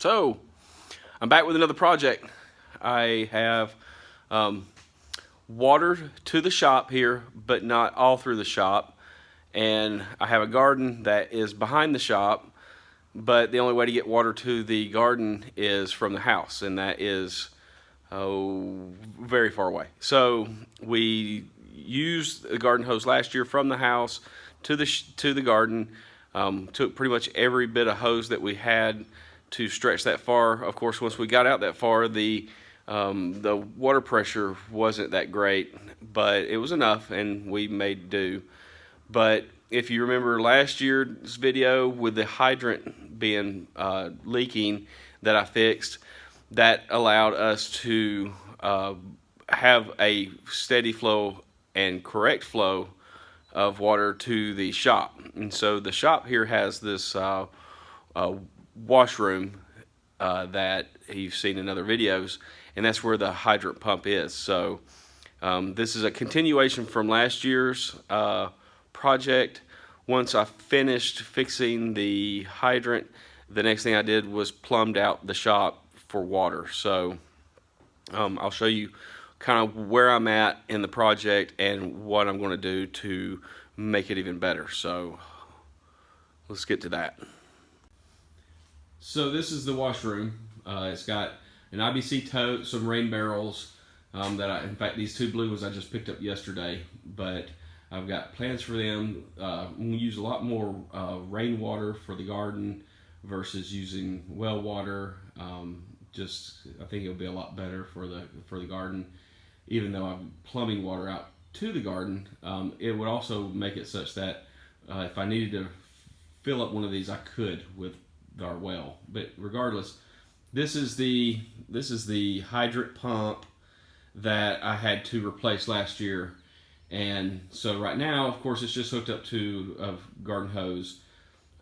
So, I'm back with another project. I have water to the shop here, but not all through the shop. And I have a garden that is behind the shop, but the only way to get water to the garden is from the house, and that is very far away. So we used the garden hose last year from the house to the garden. Took pretty much every bit of hose that we had to stretch that far. Of course, once we got out that far, the water pressure wasn't that great, but it was enough, and we made do. But if you remember last year's video with the hydrant being leaking that I fixed, that allowed us to have a steady flow and correct flow of water to the shop. And so the shop here has this washroom that you've seen in other videos, and that's where the hydrant pump is. So this is a continuation from last year's project. Once I finished fixing the hydrant, the next thing I did was plumbed out the shop for water. So I'll show you kind of where I'm at in the project and what I'm going to do to make it even better. So let's get to that. So this is the washroom. It's got an IBC tote, some rain barrels in fact, these two blue ones I just picked up yesterday, but I've got plans for them. We use a lot more rainwater for the garden versus using well water. I think it'll be a lot better for the garden. Even though I'm plumbing water out to the garden, it would also make it such that if I needed to fill up one of these, I could with our well. But regardless, this is the hydrant pump that I had to replace last year. And so right now, of course, it's just hooked up to a garden hose,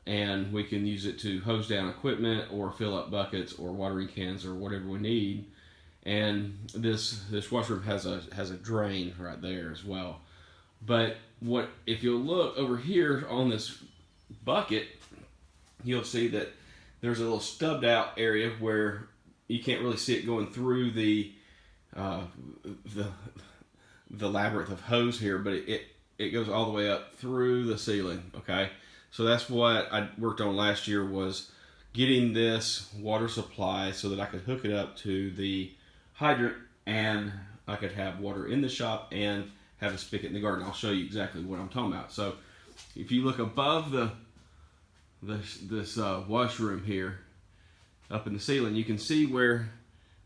and we can use it to hose down equipment or fill up buckets or watering cans or whatever we need. And this washroom has a drain right there as well. But if you'll look over here on this bucket, you'll see that there's a little stubbed out area where you can't really see it going through the labyrinth of hose here, but it goes all the way up through the ceiling. Okay, so that's what I worked on last year, was getting this water supply so that I could hook it up to the hydrant and I could have water in the shop and have a spigot in the garden. I'll show you exactly what I'm talking about. So if you look above this washroom here up in the ceiling, you can see where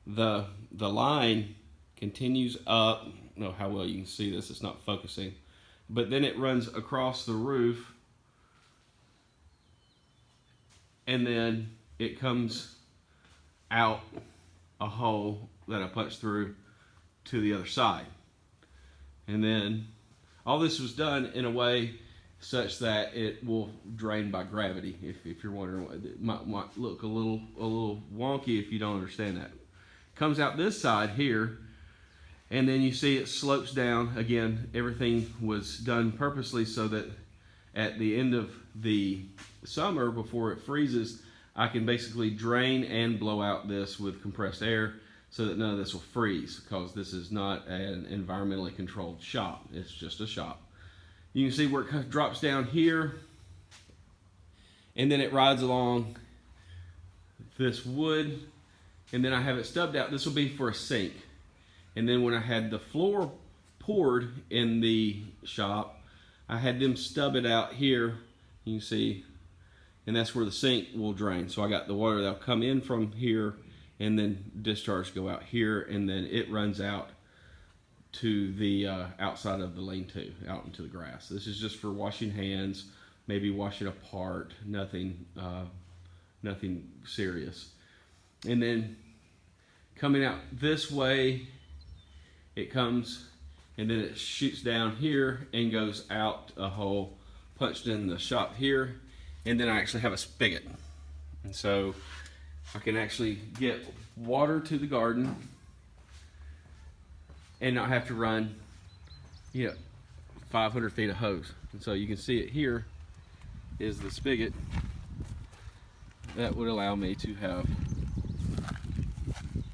the line continues up. I don't know how well you can see this, it's not focusing, but then it runs across the roof, and then it comes out a hole that I punched through to the other side. And then all this was done in a way such that it will drain by gravity. If you're wondering, it might look a little wonky if you don't understand that. Comes out this side here, and then you see it slopes down. Again, everything was done purposely so that at the end of the summer, before it freezes, I can basically drain and blow out this with compressed air so that none of this will freeze, because this is not an environmentally controlled shop. It's just a shop. You can see where it drops down here, and then it rides along this wood, and then I have it stubbed out. This will be for a sink. And then when I had the floor poured in the shop, I had them stub it out here, you can see, and that's where the sink will drain. So I got the water that'll come in from here and then discharge go out here, and then it runs out to the outside of the lean-to, out into the grass. This is just for washing hands, maybe washing a part, nothing serious. And then coming out this way, it comes, and then it shoots down here and goes out a hole punched in the shop here, and then I actually have a spigot. And so I can actually get water to the garden and not have to run 500 feet of hose. And so you can see it here is the spigot that would allow me to have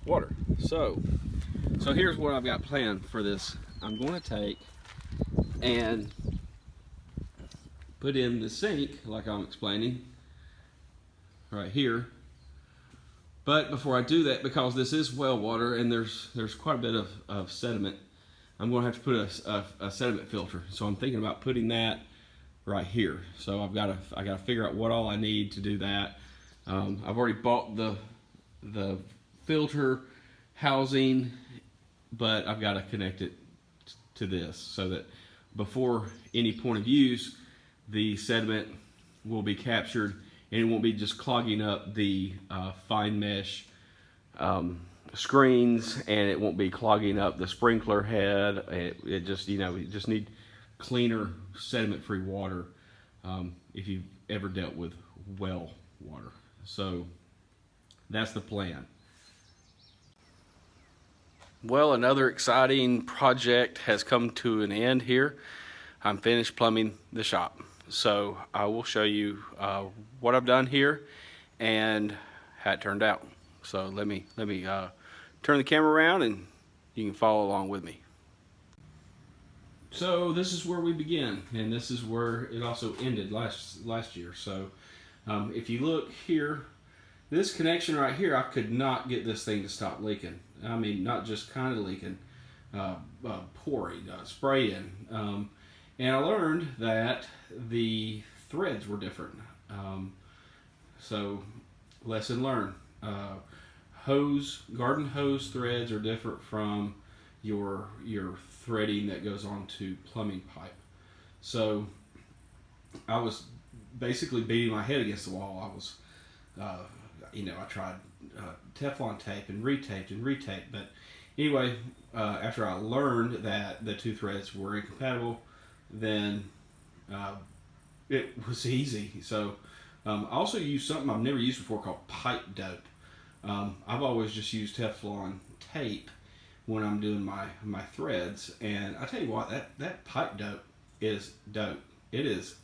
water. So here's what I've got planned for this. I'm going to take and put in the sink, like I'm explaining, right here. But before I do that, because this is well water and there's quite a bit of sediment, I'm going to have to put a sediment filter. So I'm thinking about putting that right here. So I got to figure out what all I need to do that. I've already bought the filter housing, but I've got to connect it to this so that before any point of use, the sediment will be captured and it won't be just clogging up the fine mesh screens, and it won't be clogging up the sprinkler head. It just, you just need cleaner sediment-free water if you've ever dealt with well water. So that's the plan. Well, another exciting project has come to an end here. I'm finished plumbing the shop. So I will show you what I've done here and how it turned out. So let me turn the camera around and you can follow along with me. So this is where we began, and this is where it also ended last year. So if you look here, this connection right here, I could not get this thing to stop leaking. I mean, not just kind of leaking, pouring, spraying. And I learned that the threads were different. So lesson learned. Garden hose threads are different from your threading that goes onto plumbing pipe. So I was basically beating my head against the wall. I was, I tried Teflon tape and retaped, but anyway, after I learned that the two threads were incompatible, then it was easy. So I also used something I've never used before called pipe dope. I've always just used Teflon tape when I'm doing my threads, and I tell you what, that pipe dope is dope. It is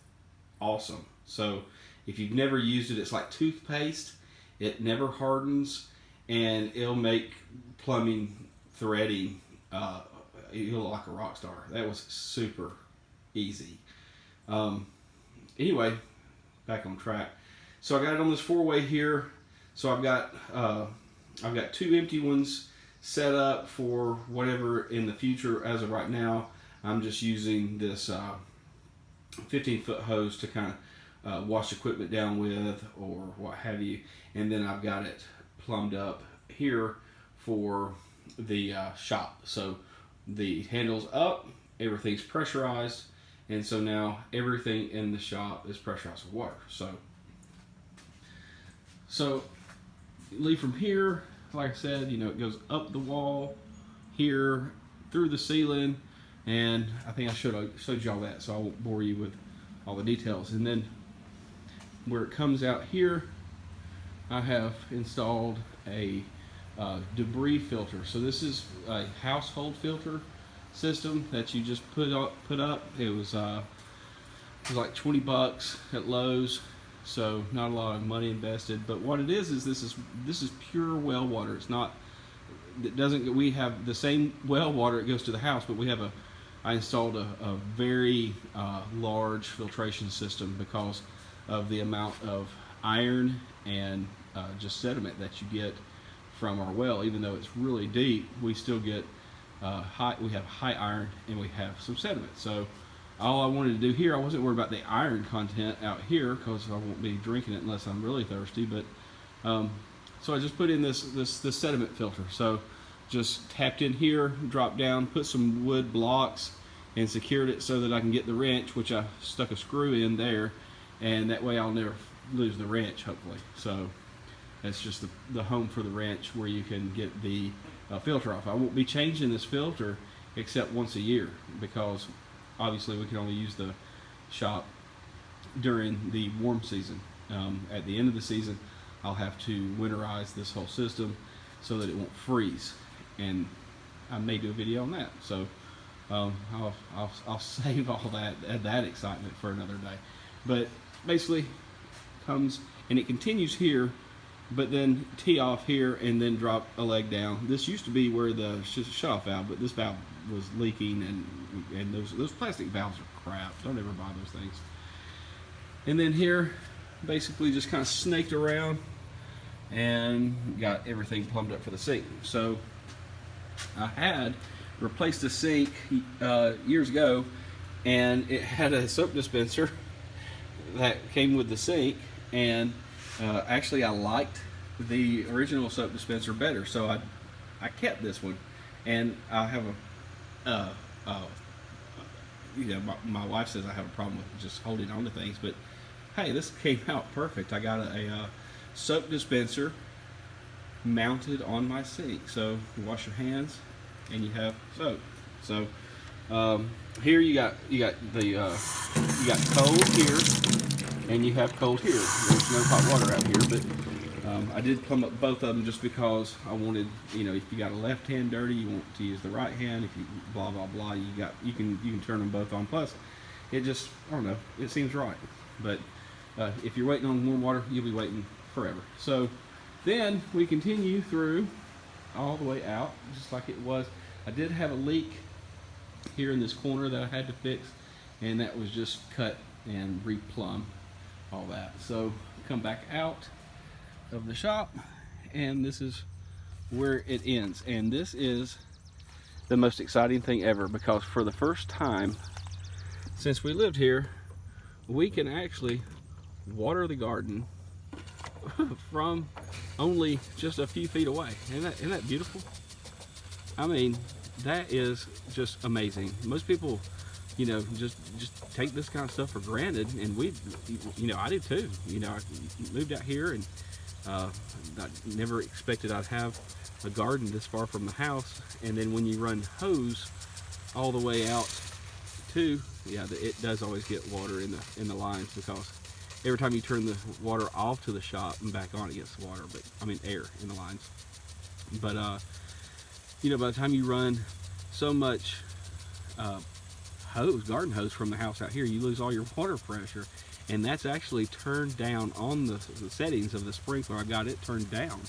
awesome. So if you've never used it, it's like toothpaste. It never hardens, and it'll make plumbing threading you look like a rock star. That was super easy. Anyway, back on track. So I got it on this 4-way here. So I've got two empty ones set up for whatever in the future. As of right now, I'm just using this 15-foot hose to kind of wash equipment down with or what have you. And then I've got it plumbed up here for the shop. So the handle's up, everything's pressurized, and so now everything in the shop is pressurized with water. So leave from here, like I said, it goes up the wall here through the ceiling, and I think I showed you all that, so I won't bore you with all the details. And then where it comes out here, I have installed a debris filter. So this is a household filter system that you just put up. It was like 20 bucks at Lowe's, so not a lot of money invested. But what it is this is pure well water. It's not. It doesn't. We have the same well water. It goes to the house, but I installed a very large filtration system because of the amount of iron and just sediment that you get from our well. Even though it's really deep, we still get we have high iron and we have some sediment. So all I wanted to do here, I wasn't worried about the iron content out here because I won't be drinking it unless I'm really thirsty. But so I just put in this sediment filter. So just tapped in here, dropped down, put some wood blocks, and secured it so that I can get the wrench, which I stuck a screw in there, and that way I'll never lose the wrench, hopefully. So that's just the home for the wrench where you can get the filter off. I won't be changing this filter except once a year because obviously we can only use the shop during the warm season. At the end of the season, I'll have to winterize this whole system so that it won't freeze, and I may do a video on that. So I'll save all that excitement for another day. But basically comes and it continues here but then tee off here and then drop a leg down. This used to be where the shut-off valve, but this valve was leaking, and those plastic valves are crap. Don't ever buy those things. And then here, basically just kind of snaked around and got everything plumbed up for the sink. So I had replaced the sink years ago, and it had a soap dispenser that came with the sink, and actually I liked the original soap dispenser better, so I kept this one. And I have you know, my wife says I have a problem with just holding on to things, but hey, this came out perfect. I got a soap dispenser mounted on my sink, so you wash your hands and you have soap. So here you got cold here, and you have cold here. There's no hot water out here, but I did plumb up both of them just because I wanted, you know, if you got a left hand dirty, you want to use the right hand. If you blah blah blah, you can turn them both on. Plus, it just, I don't know, it seems right. But if you're waiting on warm water, you'll be waiting forever. So then we continue through all the way out, just like it was. I did have a leak here in this corner that I had to fix, and that was just cut and replumb all that. So come back out of the shop, and this is where it ends. And this is the most exciting thing ever, because for the first time since we lived here, we can actually water the garden from only just a few feet away. Isn't that beautiful? I mean, that is just amazing. Most people, you know, just take this kind of stuff for granted, and we, you know, I did too. You know, I moved out here, and I never expected I'd have a garden this far from the house. And then when you run hose all the way out too, yeah, it does always get water in the lines, because every time you turn the water off to the shop and back on, it gets water, but I mean air in the lines. But you know, by the time you run so much garden hose from the house out here, you lose all your water pressure. And that's actually turned down on the settings of the sprinkler. I got it turned down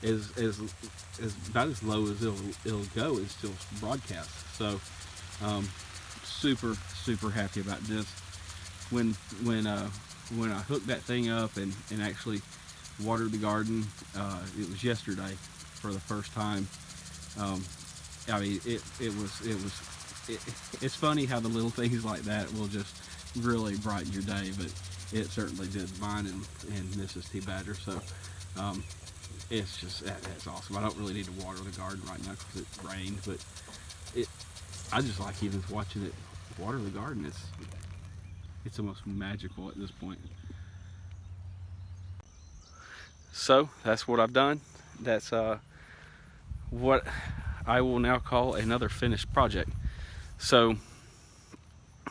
as about as low as it'll go and still broadcast. So super happy about this. When I hooked that thing up and actually watered the garden, it was yesterday for the first time. I mean, it's funny how the little things like that will just really brighten your day, but it certainly did mine and Mrs. T. Badger. So it's just, that's awesome. I don't really need to water the garden right now because it rained, but I just like even watching it water the garden. It's almost magical at this point. So that's what I've done. That's what I will now call another finished project. So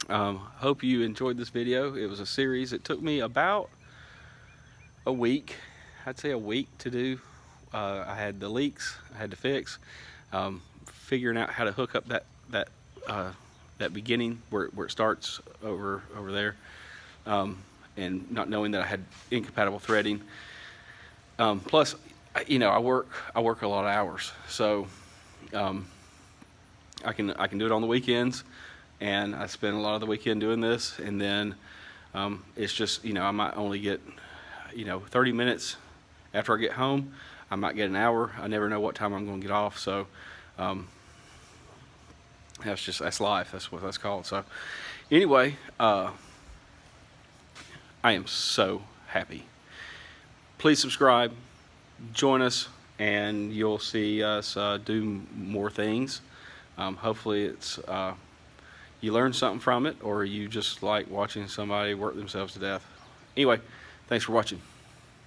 hope you enjoyed this video. It was a series. It took me about a week, I'd say a week to do. I had the leaks I had to fix, figuring out how to hook up that beginning where it starts over there, and not knowing that I had incompatible threading. Plus, you know, I work a lot of hours, so I can do it on the weekends, and I spend a lot of the weekend doing this. And then it's just, you know, I might only get, you know, 30 minutes after I get home. I might get an hour. I never know what time I'm going to get off. So that's life. That's what that's called. So anyway, I am so happy. Please subscribe, join us, and you'll see us do more things. Hopefully it's you learn something from it, or you just like watching somebody work themselves to death. Anyway, thanks for watching.